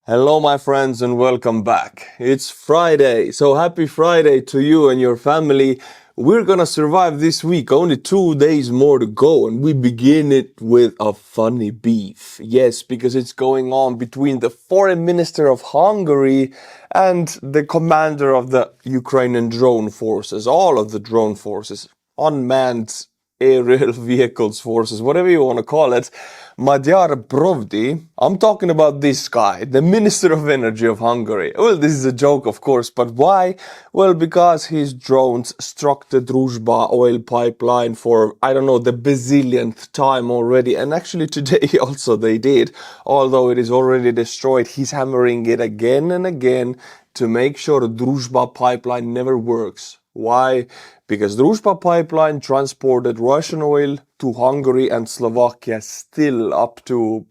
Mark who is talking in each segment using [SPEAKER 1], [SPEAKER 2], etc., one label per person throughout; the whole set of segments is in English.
[SPEAKER 1] Hello my friends and welcome back. It's Friday, so happy Friday to you and your family. We're gonna survive this week, only 2 days more to go, and we begin it with a funny beef. Yes, because it's going on between the foreign minister of Hungary and the commander of the Ukrainian drone forces, all of the drone forces, unmanned aerial vehicles forces, whatever you want to call it. Madyar Provdi, I'm talking about this guy, the Minister of Energy of Hungary. Well, this is a joke, of course, but why? Well, because his drones struck the Druzhba oil pipeline for, I don't know, the bazillionth time already. And actually today also they did. Although it is already destroyed, he's hammering it again and again to make sure the Druzhba pipeline never works. Why? Because Druzhba pipeline transported Russian oil to Hungary and Slovakia still up to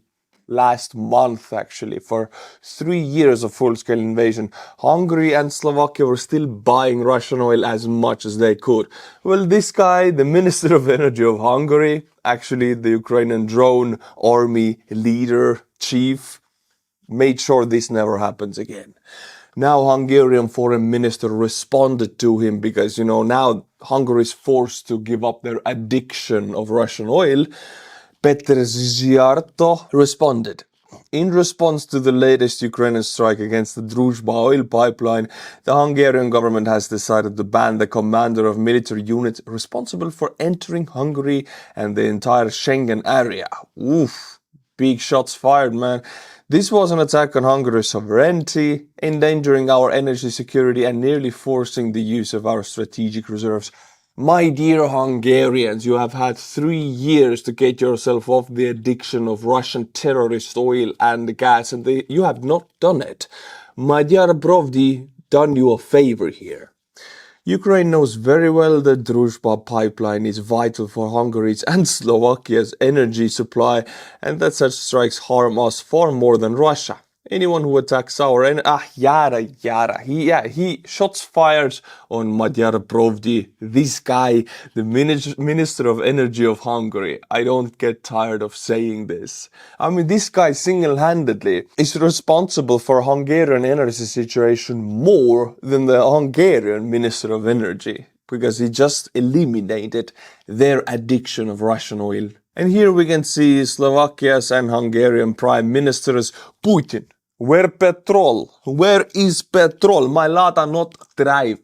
[SPEAKER 1] last month, actually, for 3 years of full-scale invasion. Hungary and Slovakia were still buying Russian oil as much as they could. Well, this guy, the Minister of Energy of Hungary, actually the Ukrainian drone army leader, chief, made sure this never happens again. Now Hungarian foreign minister responded to him because, now Hungary is forced to give up their addiction of Russian oil. Petr Szijjártó responded. In response to the latest Ukrainian strike against the Druzhba oil pipeline, the Hungarian government has decided to ban the commander of military units responsible for entering Hungary and the entire Schengen area. Oof, big shots fired, man. This was an attack on Hungary's sovereignty, endangering our energy security and nearly forcing the use of our strategic reserves. My dear Hungarians, you have had 3 years to get yourself off the addiction of Russian terrorist oil and gas, and you have not done it. Madyar Provdi done you a favor here. Ukraine knows very well that Druzhba pipeline is vital for Hungary's and Slovakia's energy supply, and that such strikes harm us far more than Russia. Anyone who attacks our he shots fired on Madyar Provdi, this guy, the Minister of Energy of Hungary. I don't get tired of saying this. I mean, this guy single-handedly is responsible for Hungarian energy situation more than the Hungarian Minister of Energy, because he just eliminated their addiction of Russian oil. And here we can see Slovakia's and Hungarian Prime Ministers. Putin, where petrol? Where is petrol? My lata not drive.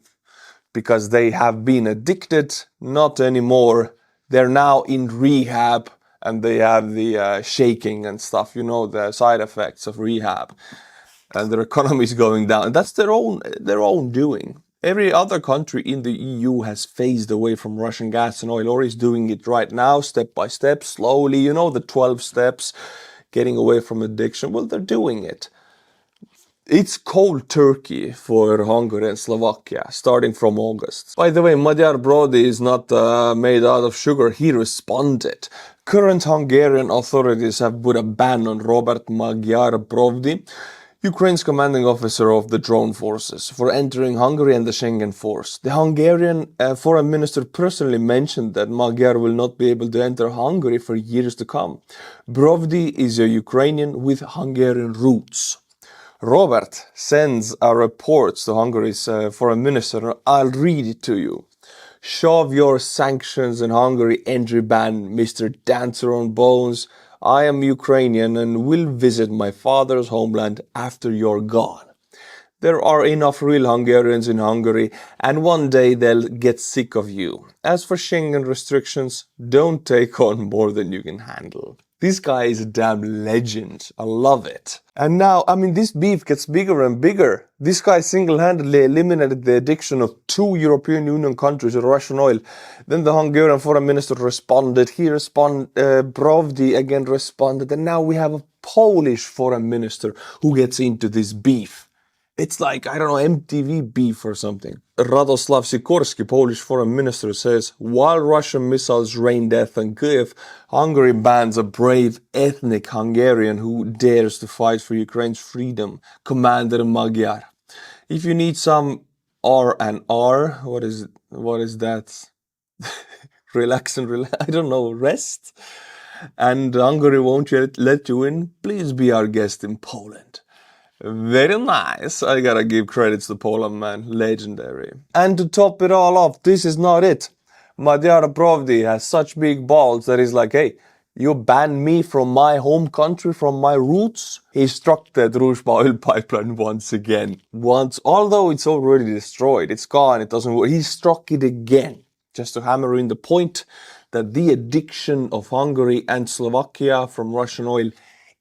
[SPEAKER 1] Because they have been addicted, not anymore. They're now in rehab and they have the shaking and stuff, the side effects of rehab. And their economy is going down. That's their own doing. Every other country in the EU has phased away from Russian gas and oil, or is doing it right now, step by step, slowly. The 12 steps, getting away from addiction. Well, they're doing it. It's cold turkey for Hungary and Slovakia, starting from August. By the way, Madyar Provdi is not made out of sugar. He responded. Current Hungarian authorities have put a ban on Robert Madyar Provdi, Ukraine's commanding officer of the drone forces, for entering Hungary and the Schengen force. The Hungarian foreign minister personally mentioned that Magyar will not be able to enter Hungary for years to come. Provdi is a Ukrainian with Hungarian roots. Robert sends a report to Hungary's foreign minister. I'll read it to you. Shove your sanctions and Hungary entry ban, Mr. Dancer on Bones. I am Ukrainian and will visit my father's homeland after you're gone. There are enough real Hungarians in Hungary, and one day they'll get sick of you. As for Schengen restrictions, don't take on more than you can handle. This guy is a damn legend. I love it. And now, this beef gets bigger and bigger. This guy single-handedly eliminated the addiction of 2 European Union countries to Russian oil. Then the Hungarian foreign minister responded. Provdi again responded. And now we have a Polish foreign minister who gets into this beef. It's like, I don't know, MTV beef or something. Radoslav Sikorski, Polish foreign minister, says, while Russian missiles rain death on Kyiv, Hungary bans a brave ethnic Hungarian who dares to fight for Ukraine's freedom, Commander Madyar. If you need some R&R, what is that? Relax, I don't know, rest? And Hungary won't let you in? Please be our guest in Poland. Very nice. I gotta give credits to Poland, man. Legendary. And to top it all off, this is not it. Madyar has such big balls that he's like, hey, you banned me from my home country, from my roots. He struck the Druzhba oil pipeline once again. Although it's already destroyed, it's gone, it doesn't work. He struck it again, just to hammer in the point that the addiction of Hungary and Slovakia from Russian oil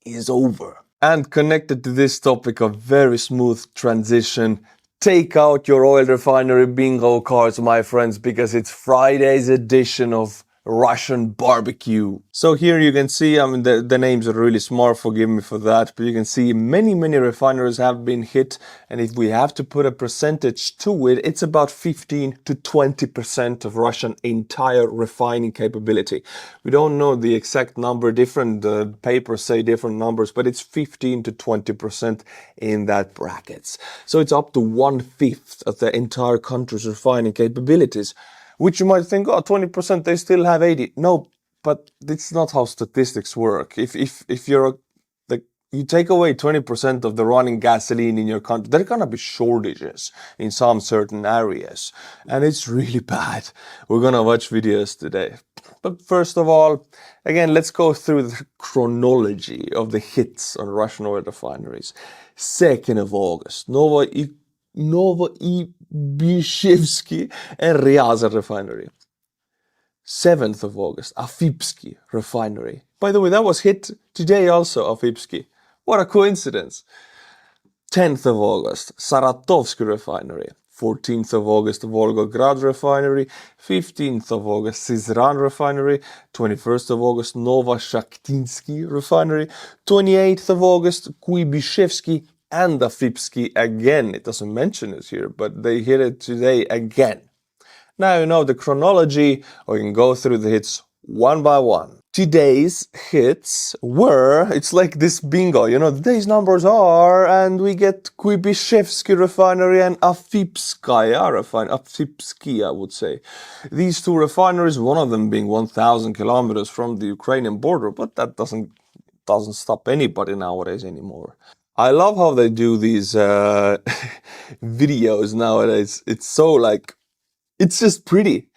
[SPEAKER 1] is over. And connected to this topic, a very smooth transition. Take out your oil refinery bingo cards, my friends, because it's Friday's edition of Russian barbecue. So here you can see, I mean, the names are really small, forgive me for that, but you can see many refineries have been hit, and if we have to put a percentage to it, it's about 15 to 20% of Russian entire refining capability. We don't know the exact number, different papers say different numbers, but it's 15 to 20% in that brackets. So it's up to 1/5 of the entire country's refining capabilities. Which you might think, oh, 20%, they still have 80. No, but it's not how statistics work. If you're like, you take away 20% of the running gasoline in your country, there are gonna be shortages in some certain areas. And it's really bad. We're gonna watch videos today. But first of all, again, let's go through the chronology of the hits on Russian oil refineries. 2nd of August, Kuybyshevsky and Rehi Refinery. 7th of August, Afipsky Refinery. By the way, that was hit today also, Afipsky. What a coincidence. 10th of August, Saratovsky Refinery. 14th of August, Volgograd Refinery. 15th of August, Syzran Refinery. 21st of August, Novoshakhtinsky Refinery. 28th of August, Kuybyshevsky and Afipsky again. It doesn't mention it here, but they hit it today again. Now you know the chronology, or you can go through the hits one by one. Today's hits were, it's like this bingo, you know, today's numbers are, and we get Kuybyshevsky Refinery and Afipskaya Refinery, Afipsky, I would say. These two refineries, one of them being 1,000 kilometers from the Ukrainian border, but that doesn't stop anybody nowadays anymore. I love how they do these videos nowadays. It's so like, it's just pretty.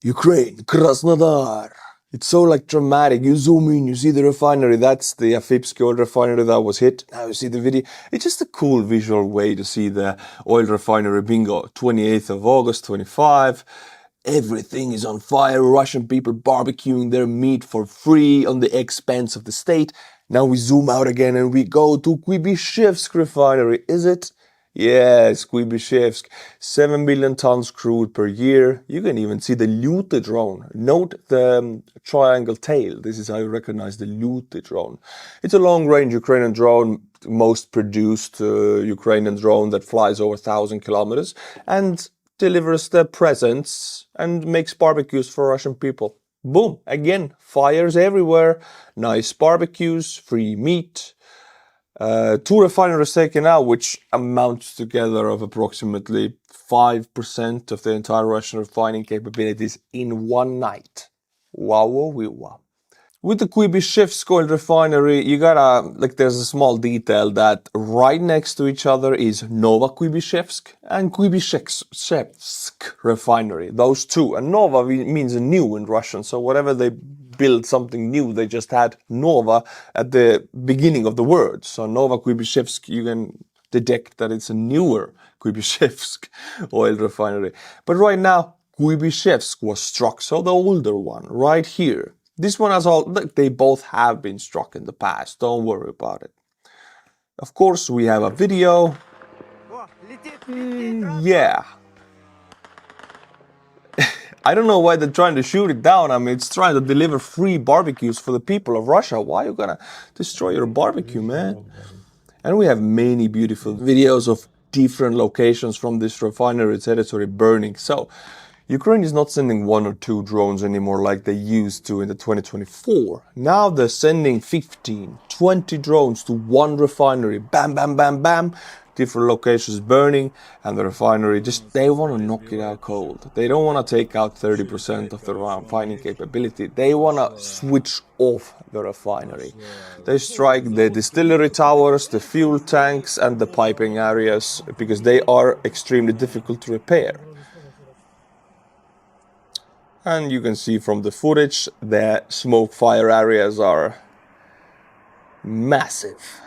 [SPEAKER 1] Ukraine, Krasnodar. It's so like dramatic. You zoom in, you see the refinery. That's the Afipsky oil refinery that was hit. Now you see the video. It's just a cool visual way to see the oil refinery bingo. 28th of August, 25. Everything is on fire. Russian people barbecuing their meat for free on the expense of the state. Now we zoom out again and we go to Kuybyshevsk refinery. Is it? Yes, Kuybyshevsk. 7 million tons crude per year. You can even see the Lute drone. Note the triangle tail. This is how you recognize the Lute drone. It's a long-range Ukrainian drone, most produced Ukrainian drone that flies over 1,000 kilometers and delivers the presents and makes barbecues for Russian people. Boom, again, fires everywhere, nice barbecues, free meat. 2 refineries taken out, which amounts together of approximately 5% of the entire Russian refining capabilities in one night. Wow, wow, wow. With the Kuybyshevsk oil refinery, you gotta, like, there's a small detail that right next to each other is Nova Kuybyshevsk and Kuybyshevsk refinery. Those two. And Nova means new in Russian, so whatever they build something new, they just had Nova at the beginning of the word. So Nova Kuybyshevsk, you can detect that it's a newer Kuybyshevsk oil refinery. But right now, Kuybyshevsk was struck, so the older one, right here. This one has all, they both have been struck in the past, don't worry about it. Of course, we have a video. Yeah. I don't know why they're trying to shoot it down. I mean, it's trying to deliver free barbecues for the people of Russia. Why are you gonna destroy your barbecue, man? And we have many beautiful videos of different locations from this refinery territory burning. So, Ukraine is not sending 1 or 2 drones anymore like they used to in the 2024. Now they're sending 15, 20 drones to one refinery. Bam, bam, bam, bam. Different locations burning, and the refinery they want to knock it out cold. They don't want to take out 30% of the refining capability. They want to switch off the refinery. They strike the distillery towers, the fuel tanks, and the piping areas because they are extremely difficult to repair. And you can see from the footage that smoke fire areas are massive.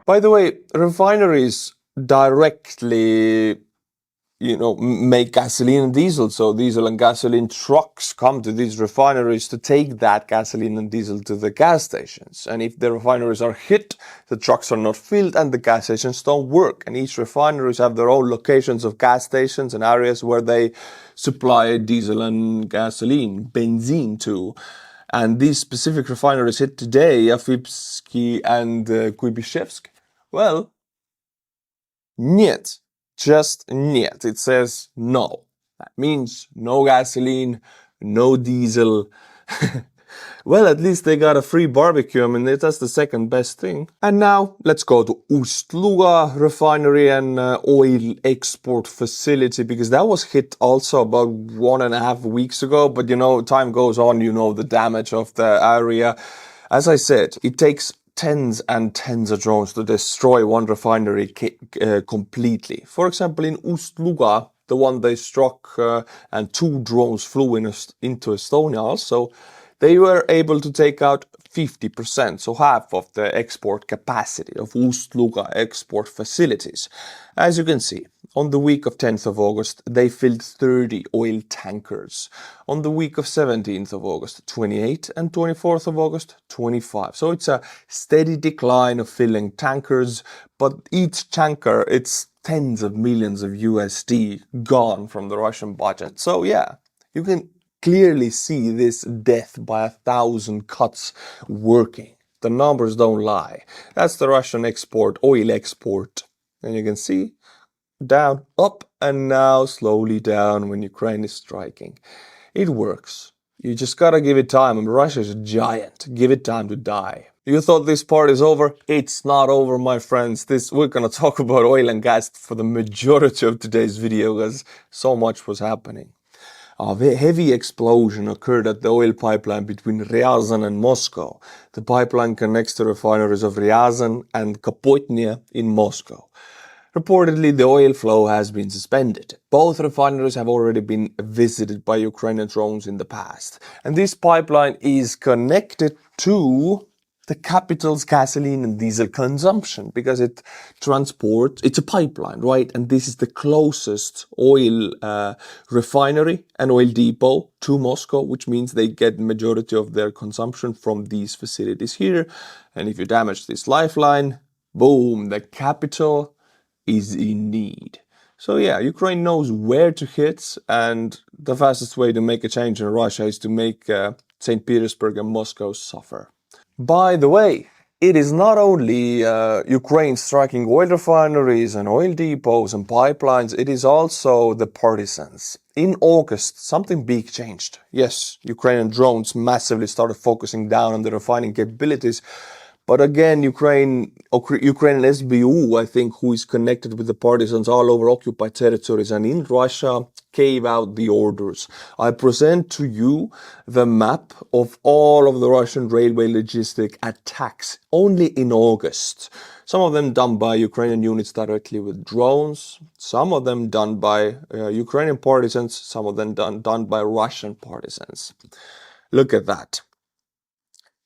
[SPEAKER 1] By the way, refineries directly, make gasoline and diesel. So diesel and gasoline trucks come to these refineries to take that gasoline and diesel to the gas stations. And if the refineries are hit, the trucks are not filled and the gas stations don't work. And each refineries have their own locations of gas stations and areas where they supply diesel and gasoline, benzene to. And these specific refineries hit today, Afipsky and Kuybyshevsky. Well, niet. Just niet. It says no. That means no gasoline, no diesel. Well, at least they got a free barbecue. I mean, that's the second best thing. And now let's go to Ust-Luga refinery and oil export facility, because that was hit also about 1.5 weeks ago. But time goes on, the damage of the area. As I said, it takes tens and tens of drones to destroy one refinery completely. For example, in Ust-Luga, the one they struck and 2 drones flew into Estonia also, they were able to take out 50%, so half of the export capacity of Ust-Luga export facilities. As you can see, on the week of 10th of August, they filled 30 oil tankers. On the week of 17th of August, 28, and 24th of August, 25. So it's a steady decline of filling tankers, but each tanker, it's tens of millions of USD gone from the Russian budget. So yeah, you can clearly see this death by 1,000 cuts working. The numbers don't lie. That's the Russian export, oil export. And you can see down, up, and now slowly down when Ukraine is striking. It works. You just gotta give it time. And Russia is a giant. Give it time to die. You thought this part is over? It's not over, my friends. We're gonna talk about oil and gas for the majority of today's video because so much was happening. A heavy explosion occurred at the oil pipeline between Ryazan and Moscow. The pipeline connects the refineries of Ryazan and Kapotnya in Moscow. Reportedly, the oil flow has been suspended. Both refineries have already been visited by Ukrainian drones in the past. And this pipeline is connected to the capital's gasoline and diesel consumption because it's a pipeline, right? And this is the closest oil refinery and oil depot to Moscow, which means they get the majority of their consumption from these facilities here. And if you damage this lifeline, boom, the capital is in need. So yeah, Ukraine knows where to hit, and the fastest way to make a change in Russia is to make St. Petersburg and Moscow suffer. By the way, it is not only Ukraine striking oil refineries and oil depots and pipelines, it is also the partisans. In August, something big changed. Yes, Ukrainian drones massively started focusing down on the refining capabilities. But again, Ukrainian SBU, I think, who is connected with the partisans all over occupied territories and in Russia, gave out the orders. I present to you the map of all of the Russian railway logistic attacks only in August. Some of them done by Ukrainian units directly with drones, some of them done by Ukrainian partisans, some of them done by Russian partisans. Look at that.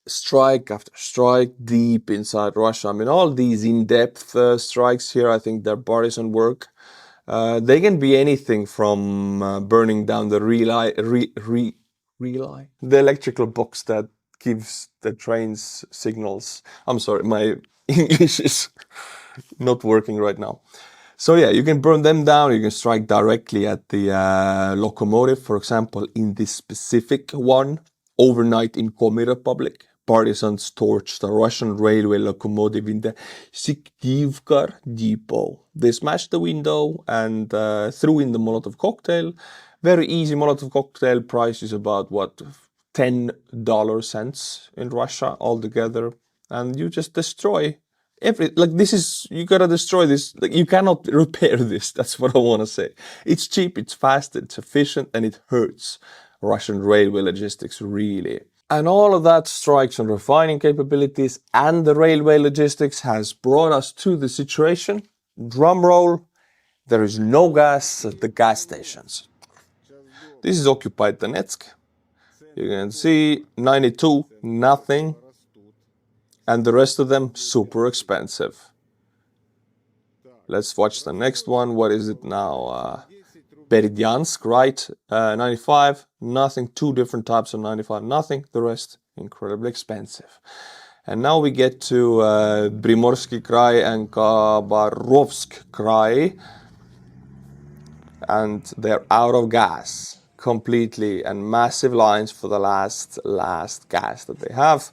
[SPEAKER 1] Strike after strike deep inside Russia. I mean, all these in-depth strikes here, I think they're partisan work. They can be anything from burning down the relay, the electrical box that gives the trains signals. I'm sorry, my English is not working right now. So yeah, you can burn them down. You can strike directly at the locomotive, for example, in this specific one, overnight in Komi Republic. Partisans torched a Russian railway locomotive in the Syktyvkar depot. They smashed the window and threw in the Molotov cocktail. Very easy Molotov cocktail. Price is about, what, $10 in Russia altogether. And you just destroy this is, you gotta destroy this. Like, you cannot repair this. That's what I want to say. It's cheap, it's fast, it's efficient, and it hurts Russian railway logistics, really. And all of that strikes on refining capabilities and the railway logistics has brought us to the situation. Drum roll, there is no gas at the gas stations. This is occupied Donetsk. You can see 92, nothing. And the rest of them, super expensive. Let's watch the next one. What is it now? Berdyansk, right? 95, nothing. Two different types of 95, nothing. The rest, incredibly expensive. And now we get to Primorsky Krai and Khabarovsk Krai. And they're out of gas completely. And massive lines for the last gas that they have.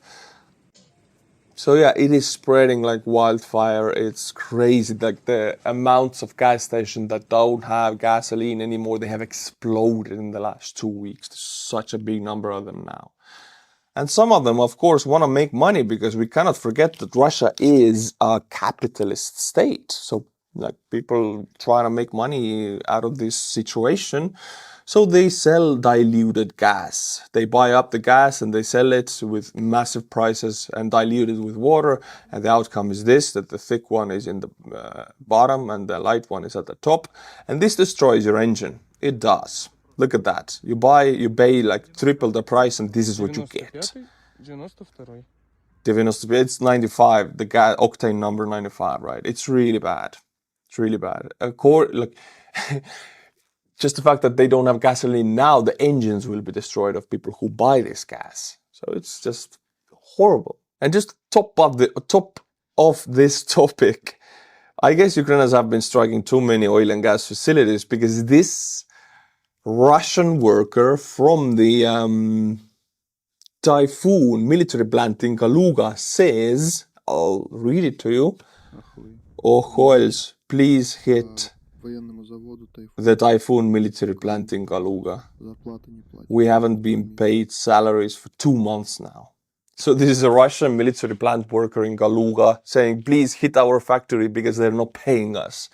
[SPEAKER 1] So yeah, it is spreading like wildfire. It's crazy. Like the amounts of gas stations that don't have gasoline anymore, they have exploded in the last 2 weeks. There's such a big number of them now. And some of them, of course, want to make money because we cannot forget that Russia is a capitalist state. So like people trying to make money out of this situation. So they sell diluted gas. They buy up the gas and they sell it with massive prices and dilute it with water. And the outcome is this, that the thick one is in the bottom and the light one is at the top. And this destroys your engine. It does. Look at that. You pay like triple the price and this is what you get. 92. It's 95, the gas octane number 95, right? It's really bad. It's really bad. Just the fact that they don't have gasoline now, the engines will be destroyed of people who buy this gas. So it's just horrible. And just top of this topic, I guess Ukrainians have been striking too many oil and gas facilities because this Russian worker from the Typhoon military plant in Kaluga says, I'll read it to you. Ohols, please hit the Typhoon military plant in Kaluga. We haven't been paid salaries for 2 months now. So this is a Russian military plant worker in Kaluga saying, please hit our factory because they're not paying us.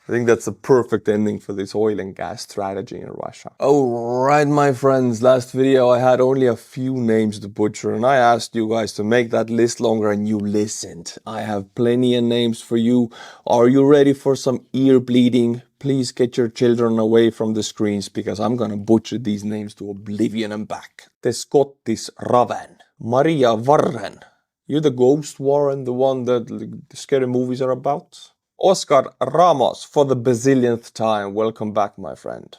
[SPEAKER 1] I think that's the perfect ending for this oil and gas strategy in Russia. Alright, my friends, last video I had only a few names to butcher and I asked you guys to make that list longer and you listened. I have plenty of names for you. Are you ready for some ear bleeding? Please get your children away from the screens because I'm gonna butcher these names to oblivion and back. Teskottis Raven, Maria Varren. You're the ghost Warren, the one that the scary movies are about? Oscar Ramos, for the bazillionth time, welcome back, my friend.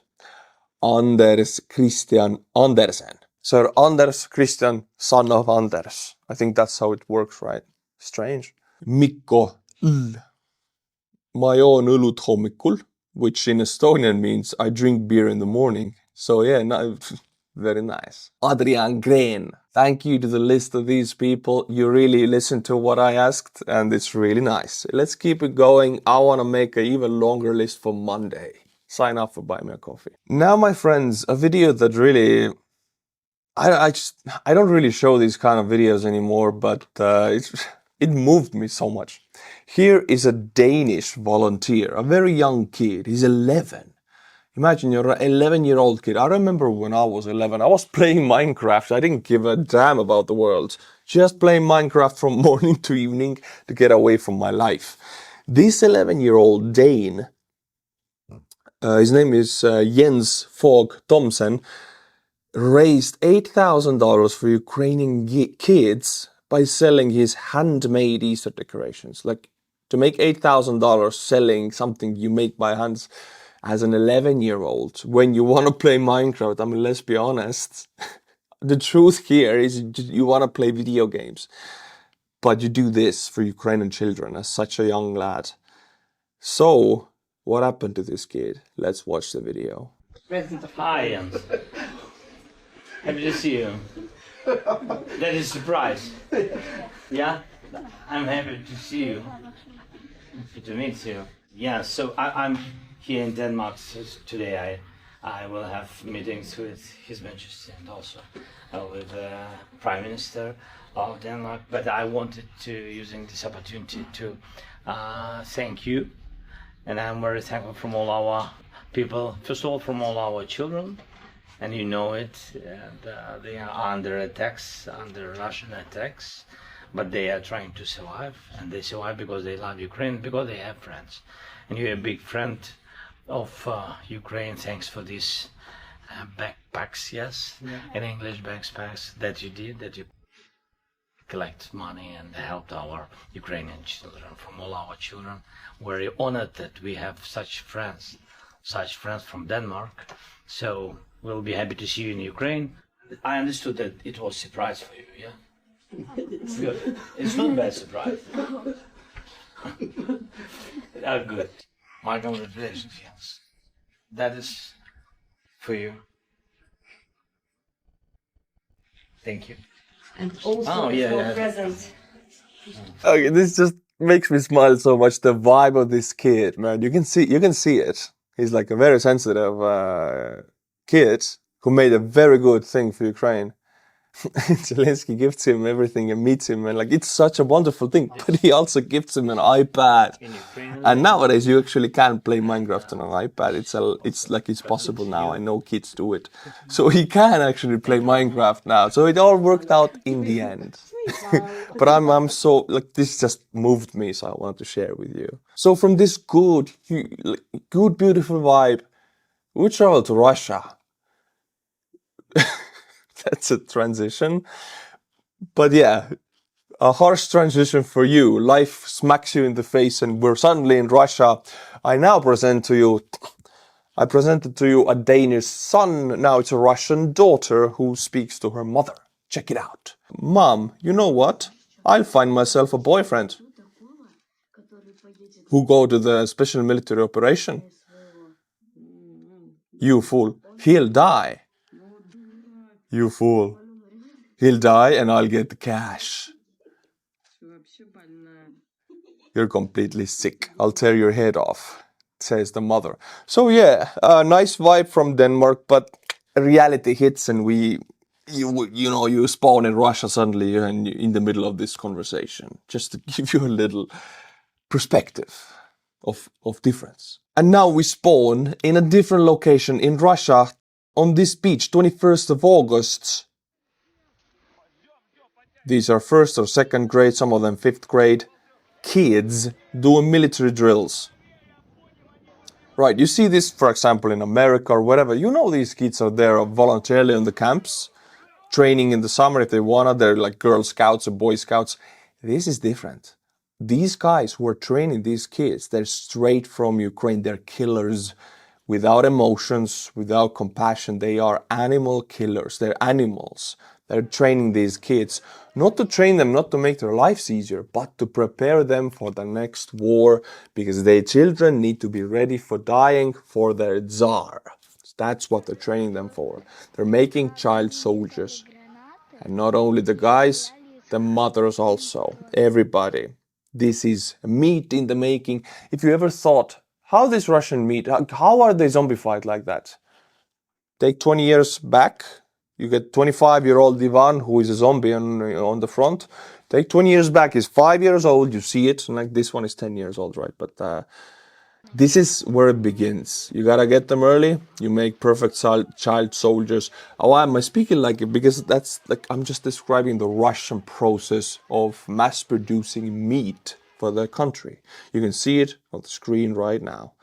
[SPEAKER 1] Anders Christian Andersen. Sir Anders Christian, son of Anders. I think that's how it works, right? Strange. Mikko L. Ma joon õlut hommikul, which in Estonian means I drink beer in the morning. So yeah, no, very nice. Adrian Green. Thank you to the list of these people. You really listened to what I asked and it's really nice. Let's keep it going. I want to make an even longer list for Monday. Sign up for Buy Me a Coffee. Now, my friends, a video that really... I don't really show these kind of videos anymore, but it moved me so much. Here is a Danish volunteer, a very young kid. He's 11. Imagine you're an 11-year-old kid. I remember when I was 11, I was playing Minecraft. I didn't give a damn about the world. Just playing Minecraft from morning to evening to get away from my life. This 11-year-old Dane, his name is Jens Fogh Thomsen, raised $8,000 for Ukrainian kids by selling his handmade Easter decorations. Like, to make $8,000 selling something you make by hands as an 11-year-old, when you want to play Minecraft, I mean, let's be honest, the truth here is you want to play video games, but you do this for Ukrainian children as such a young lad. So, what happened to this kid? Let's watch the video.
[SPEAKER 2] Hi Jens. Happy to see you. That is surprise. Yeah, I'm happy to see you. Good to meet you. Yeah, so I'm here in Denmark today. I will have meetings with His Majesty and also with the Prime Minister of Denmark. But I wanted to using this opportunity to thank you, and I'm very thankful from all our people. First of all, from all our children. And you know it, and, they are under attacks, under Russian attacks, but they are trying to survive, and they survive because they love Ukraine, because they have friends. And you're a big friend of Ukraine. Thanks for these backpacks, yes, in English backpacks that you did, that you collect money and helped our Ukrainian children, from all our children. We're honored that we have such friends from Denmark. So we'll be happy to see you in Ukraine. I understood that it was a surprise for you, yeah? Good. It's not a bad surprise. Good. My congratulations, yes. That is for you. Thank you.
[SPEAKER 3] And also a present.
[SPEAKER 1] Okay, this just makes me smile so much. The vibe of this kid, man. You can see it. He's like a very sensitive kid who made a very good thing for Ukraine. Zelensky gives him everything and meets him, and like it's such a wonderful thing. But he also gives him an iPad. And nowadays you actually can play Minecraft on an iPad. It's possible now. I know kids do it, so he can actually play Minecraft now. So it all worked out in the end. But I'm so like this just moved me, so I wanted to share with you. So from this good, beautiful vibe, we travel to Russia. That's a transition. But yeah, a harsh transition for you. Life smacks you in the face and we're suddenly in Russia. I presented to you a Danish son. Now it's a Russian daughter who speaks to her mother. Check it out. Mom, you know what? I'll find myself a boyfriend who go to the special military operation. You fool. He'll die. You fool. He'll die and I'll get the cash. You're completely sick. I'll tear your head off, says the mother. So yeah, a nice vibe from Denmark, but reality hits and you spawn in Russia suddenly and in the middle of this conversation. Just to give you a little perspective of difference. And now we spawn in a different location in Russia on this beach, 21st of August. These are first or second grade, some of them fifth grade. Kids doing military drills. Right, you see this, for example, in America or whatever. You know these kids are there voluntarily in the camps, training in the summer if they wanna. They're like Girl Scouts or Boy Scouts. This is different. These guys who are training these kids, they're straight from Ukraine. They're killers without emotions, without compassion. They are animal killers. They're animals. They're training these kids, not to train them, not to make their lives easier, but to prepare them for the next war, because their children need to be ready for dying for their Tsar. That's what they're training them for. They're making child soldiers. And not only the guys, the mothers also, everybody. This is meat in the making. If you ever thought, how this Russian meat, how are they zombified like that? Take 20 years back. You get 25-year-old Ivan, who is a zombie on the front. Take 20 years back, he's 5 years old, you see it, and like this one is 10 years old, right? But this is where it begins. You gotta get them early, you make perfect child soldiers. Oh, why am I speaking like it? Because that's like, I'm just describing the Russian process of mass producing meat for their country. You can see it on the screen right now.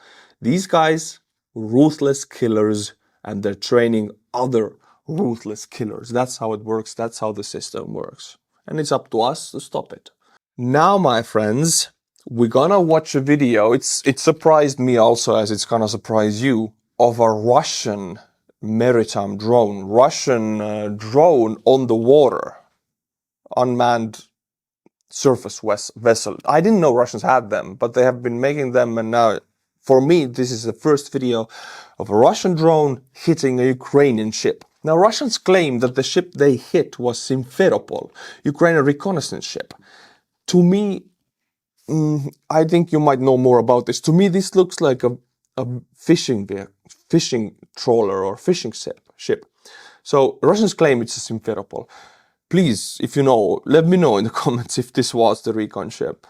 [SPEAKER 1] These guys, ruthless killers, and they're training other ruthless killers. That's how it works. That's how the system works. And it's up to us to stop it. Now, my friends, we're gonna watch a video. It surprised me also, as it's gonna surprise you, of a Russian maritime drone. Russian drone on the water. Unmanned surface vessel. I didn't know Russians had them, but they have been making them, and now, for me, this is the first video of a Russian drone hitting a Ukrainian ship. Now, Russians claim that the ship they hit was Simferopol, Ukrainian reconnaissance ship. To me, I think you might know more about this. To me, this looks like a fishing trawler or fishing ship. So Russians claim it's a Simferopol. Please, if you know, let me know in the comments if this was the recon ship.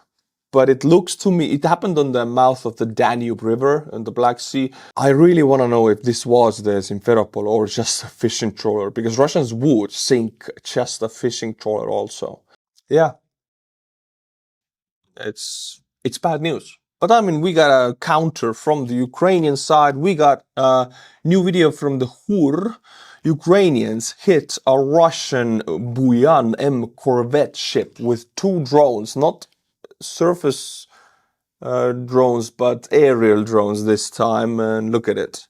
[SPEAKER 1] But it looks to me, it happened on the mouth of the Danube River in the Black Sea. I really want to know if this was the Simferopol or just a fishing trawler, because Russians would sink just a fishing trawler also. Yeah, it's bad news. But I mean, we got a counter from the Ukrainian side. We got a new video from the HUR. Ukrainians hit a Russian Buyan M corvette ship with 2 drones, not surface drones, but aerial drones this time. And look at it.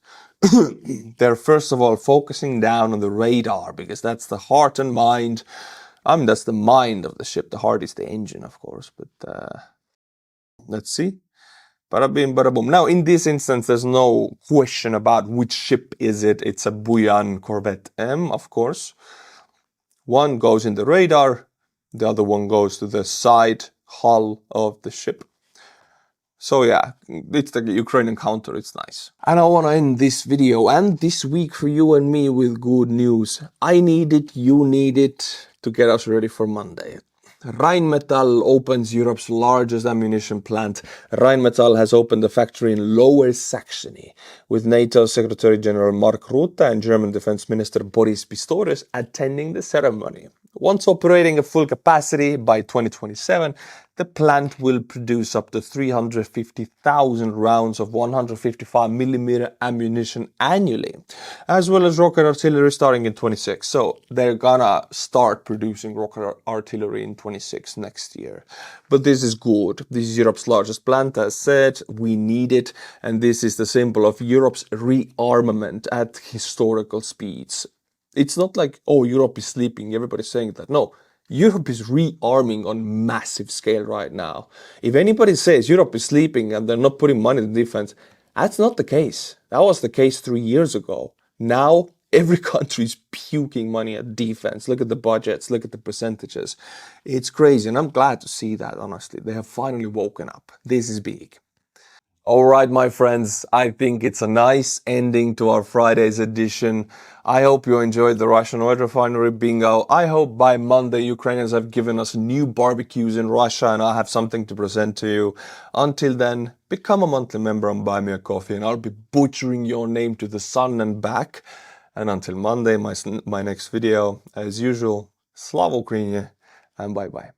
[SPEAKER 1] They're first of all focusing down on the radar, because that's the heart and mind. I mean, that's the mind of the ship. The heart is the engine, of course. But let's see. Bada bing, bada boom. Now, in this instance, there's no question about which ship is it. It's a Buyan Corvette M, of course. One goes in the radar. The other one goes to the side hull of the ship. So yeah, it's the Ukrainian counter, it's nice. And I want to end this video and this week for you and me with good news. I need it, you need it to get us ready for Monday. Rheinmetall opens Europe's largest ammunition plant. Rheinmetall has opened a factory in Lower Saxony, with NATO Secretary General Mark Rutte and German Defense Minister Boris Pistorius attending the ceremony. Once operating at full capacity by 2027, the plant will produce up to 350,000 rounds of 155mm ammunition annually, as well as rocket artillery starting in 26. So they're gonna start producing rocket artillery in 26 next year. But this is good. This is Europe's largest plant, as said. We need it, and this is the symbol of Europe's rearmament at historical speeds. It's not like, oh, Europe is sleeping, everybody's saying that. No, Europe is rearming on massive scale right now. If anybody says Europe is sleeping and they're not putting money in defense, that's not the case. That was the case 3 years ago. Now, every country is puking money at defense. Look at the budgets, look at the percentages. It's crazy, and I'm glad to see that, honestly. They have finally woken up. This is big. Alright, my friends, I think it's a nice ending to our Friday's edition. I hope you enjoyed the Russian oil refinery bingo. I hope by Monday Ukrainians have given us new barbecues in Russia and I have something to present to you. Until then, become a monthly member and buy me a coffee, and I'll be butchering your name to the sun and back. And until Monday, my next video, as usual, Slava Ukraini, and bye-bye.